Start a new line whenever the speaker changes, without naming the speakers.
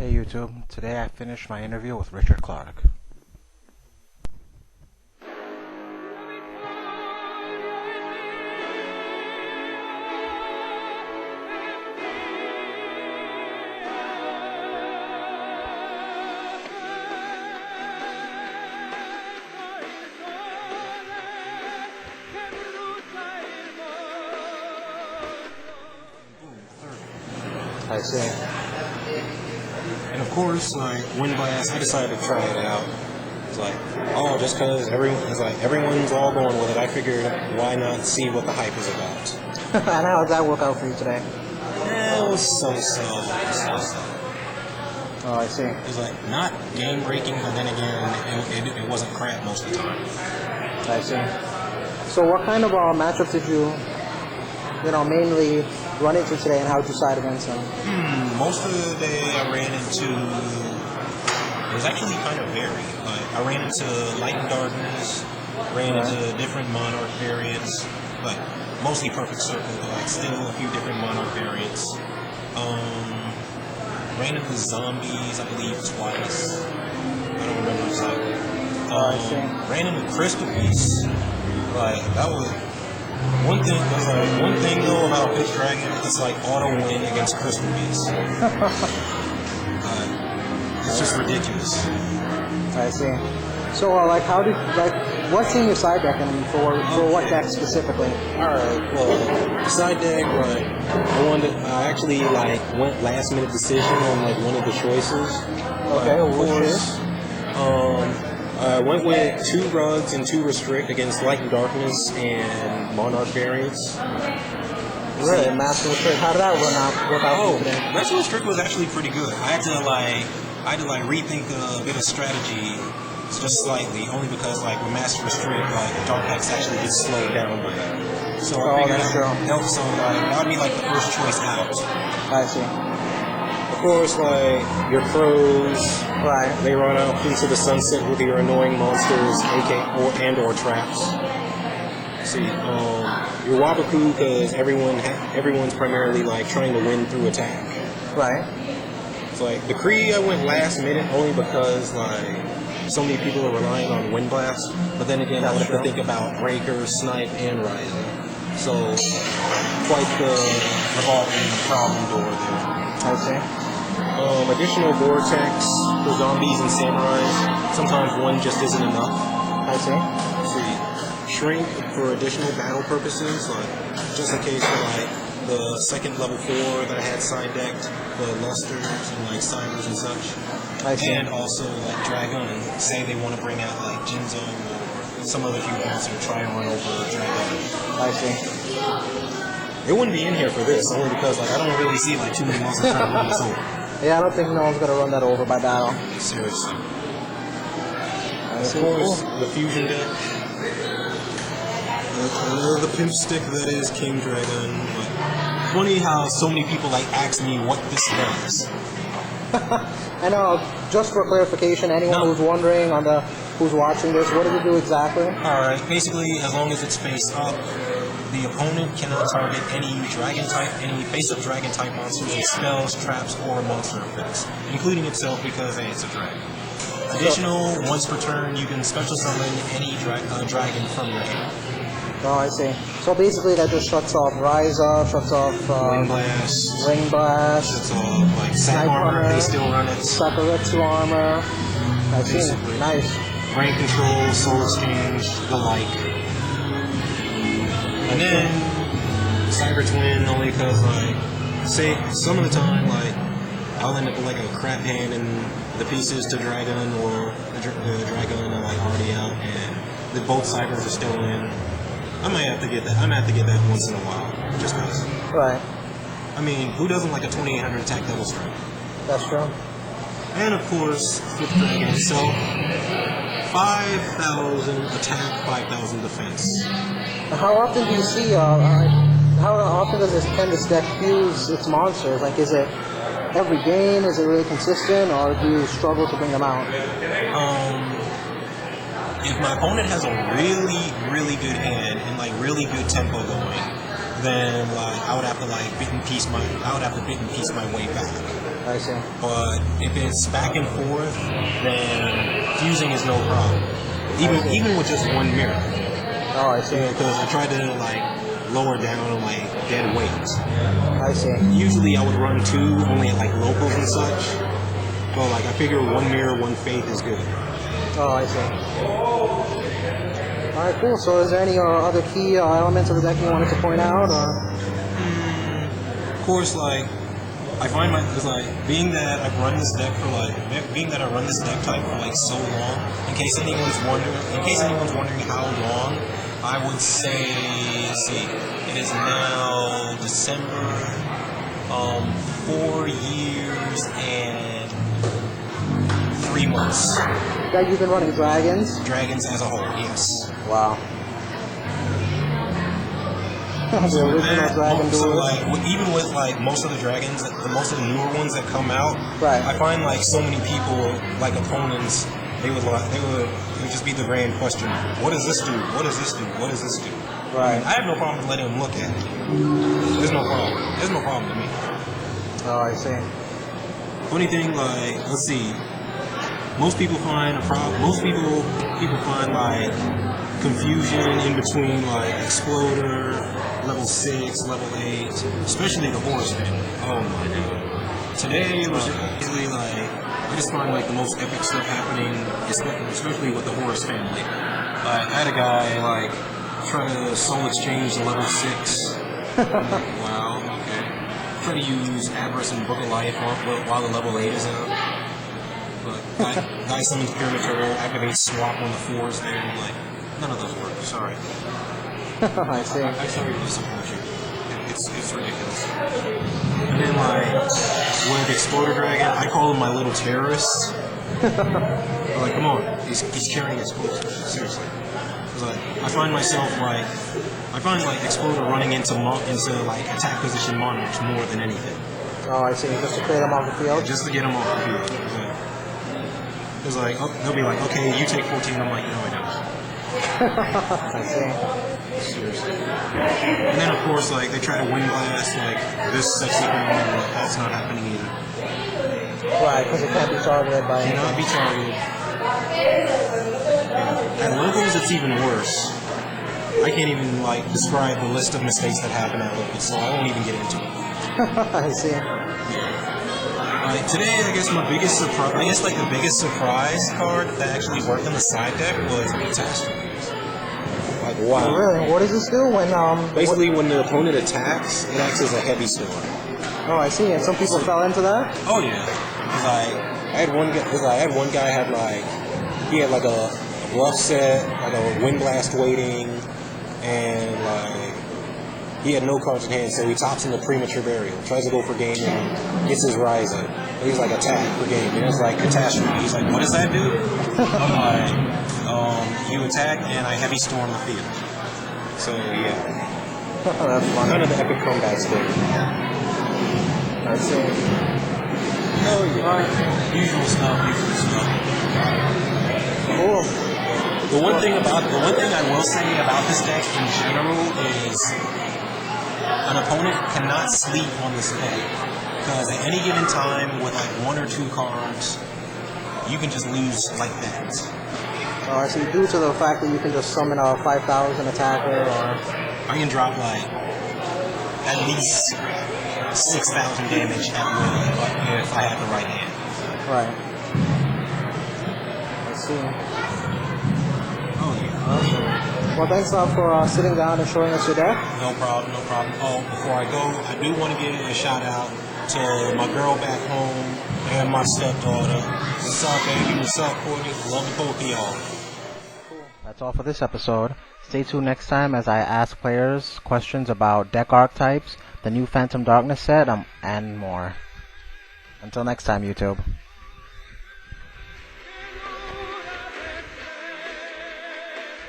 Hey YouTube, today I finished my interview with Richard Clarke. I see.
And of course, like Wind Blast, I decided to try it out. It's like, oh, just because everyone's all going with it, I figured why not see what the hype is about.
And how did that work out for you today?
Yeah, it was so.
Oh, I see.
It was like not game breaking, but then again, it wasn't crap most of the time.
I see. So what kind of matchups did you mainly run into today, and how did you side against them?
Most of the day I ran into, it was actually kind of varied. Like I ran into Light and Darkness, ran into different Monarch variants, like mostly Perfect Circle, but like still a few different Monarch variants. Ran into Zombies, I believe, twice. I don't remember exactly. Ran into Crystal Beasts. Like that was one thing though about Pitch Dragon, it's like auto win against Crystal Beasts. It's just ridiculous.
I see. So, what's in your side deck, and for what deck specifically?
Alright, well, side deck, I actually went last minute decision on one of the choices.
Okay, which is?
I went with 2 Rugs and 2 Restrict against Light and Darkness and Monarch variants.
Really? Master Restrict? How did that work out for you today?
Master Restrict was actually pretty good. I had to rethink a bit of strategy just slightly, only because with Master Restrict, Dark Packs actually get slowed down by that. So I figured that would be the first choice out.
I see.
Of course, your crows, they run out into the sunset with your annoying monsters, or traps. See, your Wabaku, because everyone's primarily trying to win through attack.
Right.
It's the Kree I went last minute only because so many people are relying on Wind Blast, but then again I would have to think about Breaker, Snipe, and Ryza. So quite the revolving problem door there.
I see.
Additional Vortex for Zombies and Samurais. Sometimes one just isn't enough.
I see.
Let's see. Shrink for additional battle purposes, just in case for the second level 4 that I had side decked, the Lusters and Cybers and such.
I see.
And also Dragon. Say they want to bring out Jinzo or some other few monster to try and run over Dragon.
I see.
It wouldn't be in here for this, only because I don't really see too many monsters trying to run this over.
Yeah, I don't think no one's gonna run that over by battle.
Seriously. And of course, the fusion deck. The pimp stick that is King Dragon. Funny how so many people ask me what this does.
And just for clarification, anyone who's wondering who's watching this, what does it do exactly?
Alright, basically as long as it's face up, the opponent cannot target any face-up dragon-type monsters with spells, traps, or monster effects, including itself because it's a dragon. Additional, once per turn, you can special summon any dragon from your hand.
Oh, I see. So basically that just shuts off Ryza, shuts off Ring Blast,
shuts off Sap Armor, they still run it.
Sakuretsu Armor. I see.
Basically.
Nice.
Brain Control, Soul Exchange, the like. And then Cyber Twin, only because say some of the time I'll end up with a crap hand and the pieces to Dragon or the Dragon are already out and both Cybers are still in. I might have to get that. I might have to get that once in a while, just because.
Right.
I mean, who doesn't like a 2800 attack double strike?
That's true.
And of course, Fifth Dragon itself, 5,000 attack, 5,000 defense.
How often do you see? How often does this deck use its monsters? Is it every game? Is it really consistent, or do you struggle to bring them out?
If my opponent has a really, really good hand and really good tempo going, then I would have to bit and piece my way back.
I see.
But if it's back and forth, then fusing is no problem. Even with just one mirror.
Oh, I see.
Because I tried to like lower down on like dead weight.
I see.
Usually I would run 2 only at like locals and such. But like I figure 1 mirror, 1 faith is good.
Oh, I see. Alright, cool. So is there any other key elements of the deck you wanted to point out? Or?
Of course, like I find it's like being that I run this deck type for like so long. In case anyone's wondering how long, I would say, let's see, it is now December, 4 years and 3 months.
That you've been running dragons?
Dragons as a whole, yes.
Wow. The original dragon
so
duelist.
like even with like most of the dragons, most of the newer ones that come out,
right.
I find like so many people, like opponents, it would just be the grand question: what does this do? What does this do? What does this do?
Right.
I have no problem letting them look at it. There's no problem. There's no problem to me.
Oh, I see.
Funny thing, like let's see, most people find people find like confusion in between like Exploder, level 6, level 8, especially the Horus family. Oh my god. Today was basically like, I just find like the most epic stuff happening, especially with the Horus family. I had a guy like try to soul exchange the level 6. I'm like, wow, okay. Try to use Avarice and Book of Life while the level 8 is out. But guy summons Pyramid Turtle, activates Swap on the 4s there, and like, none of those work. Sorry.
I see.
I'm sorry to disappoint you. It's ridiculous. And then like with Exploder Dragon, I call him my little terrorist. I'm like, come on, he's carrying explosives. Seriously. Like, I find like Exploder running into like attack position monarchs more than anything.
Oh, I see. Just to clear them off the field.
Just to get them off the field. It's like they'll be like, okay, you take 14. I'm like, no, I don't.
I see.
Seriously. And then of course, like they try to wind blast like this sexy thing, and that's not happening either.
Right, because it can't be targeted by.
Cannot be targeted. At locals, it's even worse. I can't even like describe the list of mistakes that happen at locals, so I won't even get into it.
I see.
Today, I guess my biggest surprise, the biggest surprise card that actually worked on the side deck was Catastrophes. Like, wow.
Oh, really? What does this do when
Basically, when the opponent attacks, it acts as a heavy storm.
Oh, I see. And some people fell into that.
Oh yeah. Cause I had one guy had like he had like a bluff set, like a wind blast waiting, and like he had no cards in hand, so he tops into Premature Burial, tries to go for game and gets his rise in. He's like attack for game, and it's like Catastrophe. He's like, what does that do? I'm like, you attack and I heavy storm the field. So yeah.
That's funny.
Kind of the epic comebacks there.
I see.
Oh yeah. Usual stuff.
Cool.
The one thing I will say about this deck in general is an opponent cannot sleep on this deck, because at any given time with like 1 or 2 cards, you can just lose like that.
Oh, I see. Due to the fact that you can just summon a 5,000 attacker, or
I can drop like at least 6,000 damage at will if I have the right hand.
right. I see.
Oh yeah.
Awesome. Well, thanks a lot for sitting down and showing us your deck.
No problem, no problem. Oh, before I go, I do want to give a shout out to my girl back home and my stepdaughter. What's up, baby? What's up, Courtney? Love the both of y'all.
That's all for this episode. Stay tuned next time as I ask players questions about deck archetypes, the new Phantom Darkness set, and more. Until next time, YouTube.